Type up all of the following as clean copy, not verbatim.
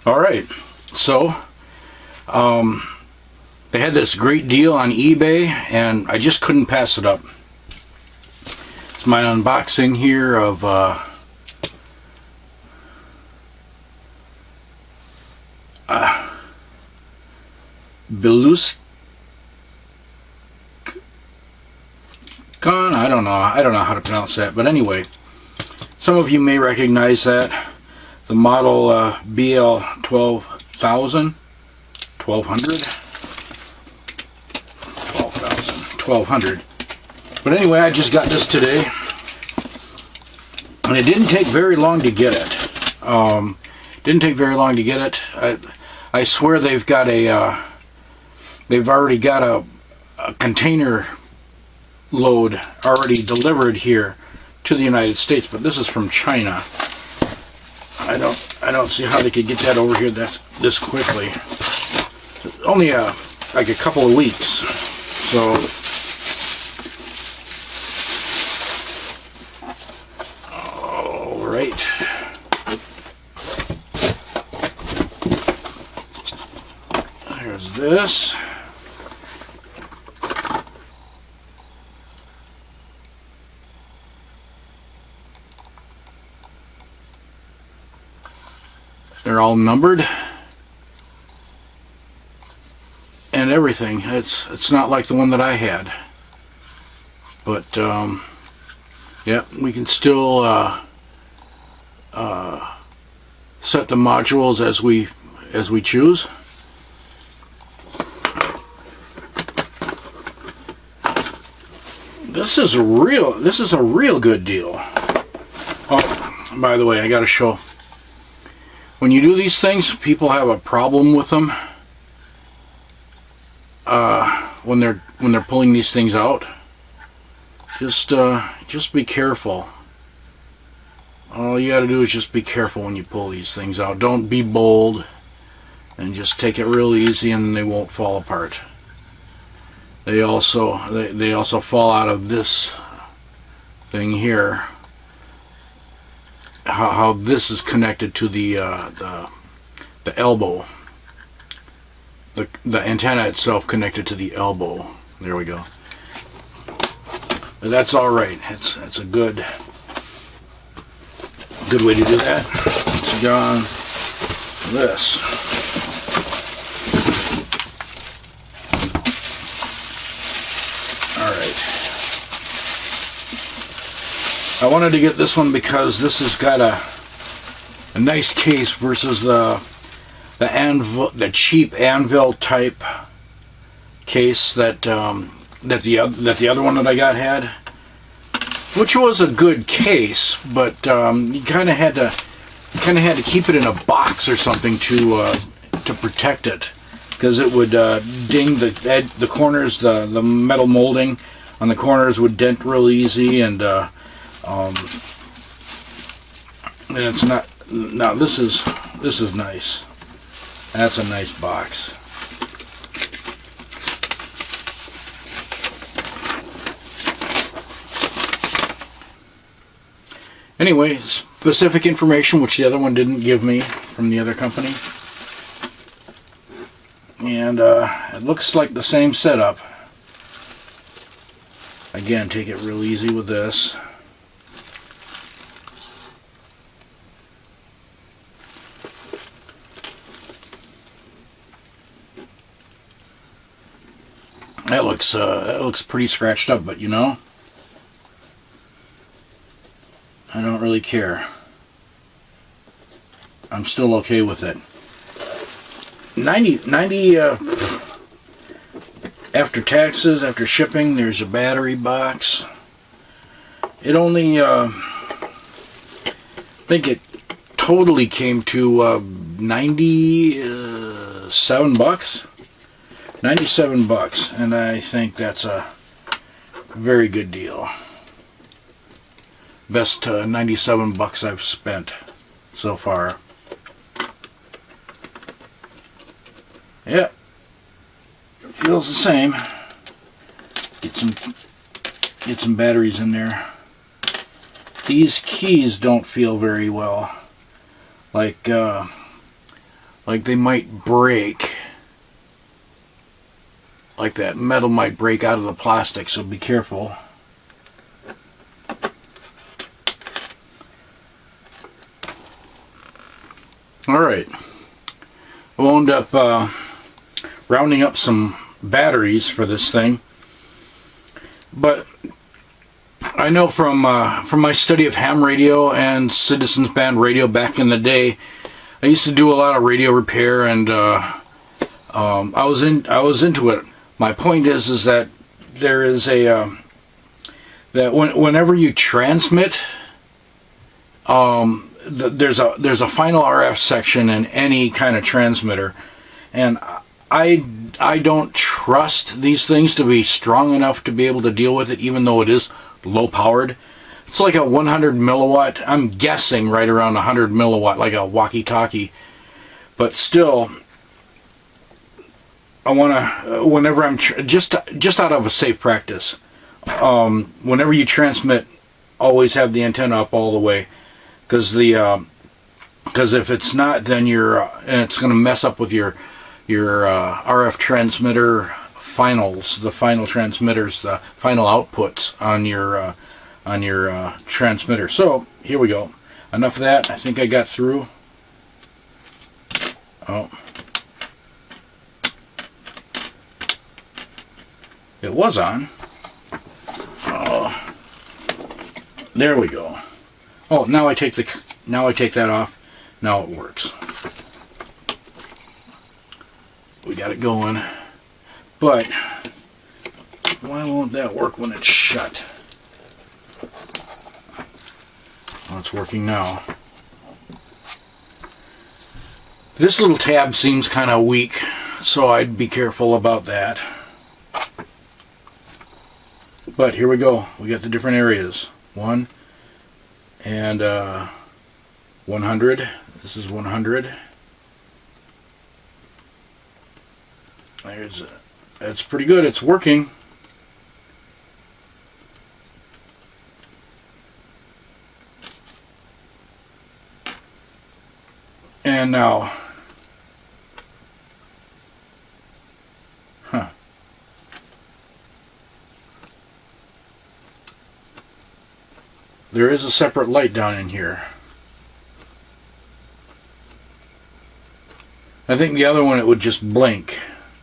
All right, so they had this great deal on eBay, and I just couldn't pass it up. It's my unboxing here of Beluscon. I don't know how to pronounce that, but anyway, some of you may recognize that. The model BL 1200. But anyway, I just got this today, and it didn't take very long to get it. I swear they've already got a container load already delivered here to the United States, but this is from China. I don't see how they could get that over here this quickly. Only like a couple of weeks. So all right. There's this. They're all numbered and everything. It's not like the one that I had, but yeah, we can still set the modules as we choose. This is a real good deal. Oh, by the way, I got to show. When you do these things, people have a problem with them when they're pulling these things out. Just be careful. All you got to do is just be careful when you pull these things out. Don't be bold, and just take it real easy, and they won't fall apart. They also fall out of this thing here. How this is connected to the elbow, the antenna itself connected to the elbow. There we go. But that's all right. It's a good way to do that. Let's go on this. All right. I wanted to get this one because this has got a nice case versus the cheap Anvil type case that the other one that I got had, which was a good case, but you kind of had to keep it in a box or something to protect it, because it would ding the corners, the metal molding on the corners would dent real easy, and it's not. Now this is nice. That's a nice box. Anyway, specific information which the other one didn't give me from the other company, and it looks like the same setup. Again, take it real easy with this. That looks pretty scratched up, but you know, I don't really care. I'm still okay with it. 90 after taxes, after shipping, there's a battery box. It only I think it totally came to 97 bucks. 97 bucks, and I think that's a very good deal. Best 97 bucks I've spent so far. Yeah, it feels the same. Get some batteries in there. These keys don't feel very well. Like like they might break. Like that metal might break out of the plastic, so be careful. Alright, I wound up rounding up some batteries for this thing, but I know from my study of ham radio and Citizens Band radio back in the day, I used to do a lot of radio repair, and I was into it. My point is that there is a that whenever you transmit, there's a final RF section in any kind of transmitter, and I don't trust these things to be strong enough to be able to deal with it, even though it is low powered. It's like a 100 milliwatt. I'm guessing right around 100 milliwatt, like a walkie-talkie. But still, I want to, whenever I'm just out of a safe practice, whenever you transmit, always have the antenna up all the way. Because if it's not, then and it's going to mess up with your RF transmitter finals, the final transmitters, the final outputs on your transmitter. So here we go. Enough of that. I think I got through. Oh, it was on. Oh, there we go. Oh, now I take that off. Now it works. We got it going. But why won't that work when it's shut? Well, it's working now. This little tab seems kind of weak, so I'd be careful about that. But here we go. We got the different areas. 1 and 100. This is 100. That's pretty good. It's working. And now, there is a separate light down in here. I think the other one, it would just blink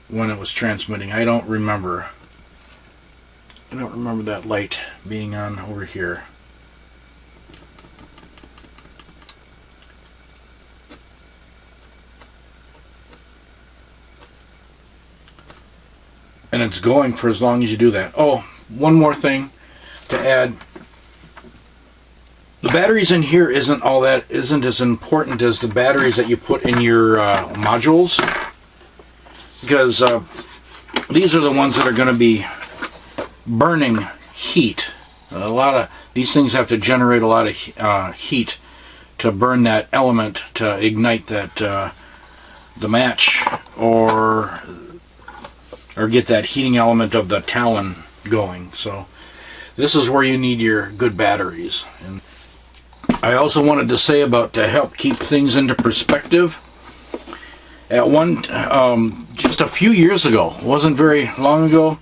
when it was transmitting. I don't remember that light being on over here. And it's going for as long as you do that. Oh, one more thing to add. The batteries in here isn't as important as the batteries that you put in your modules, because these are the ones that are going to be burning heat. A lot of these things have to generate a lot of heat to burn that element, to ignite that the match, or get that heating element of the Talon going. So this is where you need your good batteries. And I also wanted to say about, to help keep things into perspective, at just a few years ago, wasn't very long ago,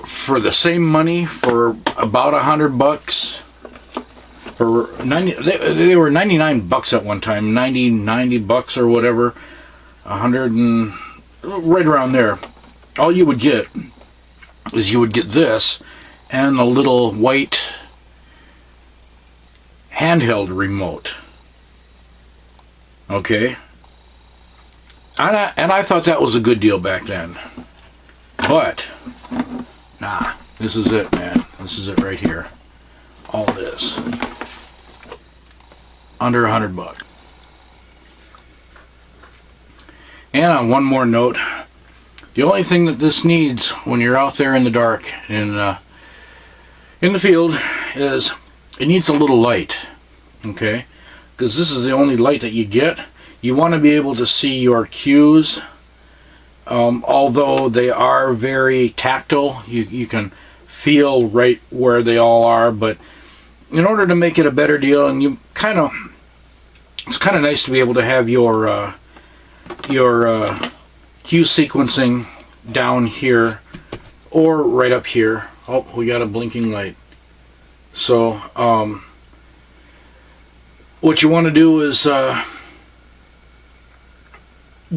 for the same money, for about $100, for 90, they were 99 bucks at one time, 90 bucks or whatever, 100 and right around there. All you would get is this and a little white handheld remote. Okay, and I thought that was a good deal back then. But nah, this is it, man. This is it right here. All this under $100. And on one more note, the only thing that this needs when you're out there in the dark in the field is it needs a little light. Okay, because this is the only light that you get. You want to be able to see your cues, although they are very tactile. You can feel right where they all are, but in order to make it a better deal, and you kind of it's kind of nice to be able to have your cue sequencing down here or right up here. Oh, we got a blinking light. So what you want to do is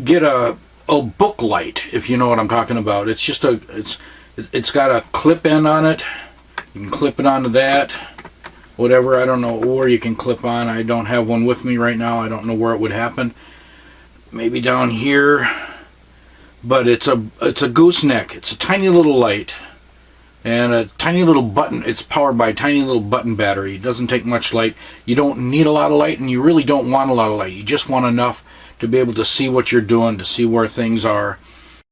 get a book light, if you know what I'm talking about. It's just it's got a clip end on it. You can clip it onto that, whatever. I don't know where you can clip on. I don't have one with me right now. I don't know where it would happen. Maybe down here. But it's a gooseneck. It's a tiny little light and a tiny little button. It's powered by a tiny little button battery. It doesn't take much light. You don't need a lot of light, and you really don't want a lot of light. You just want enough to be able to see what you're doing, to see where things are.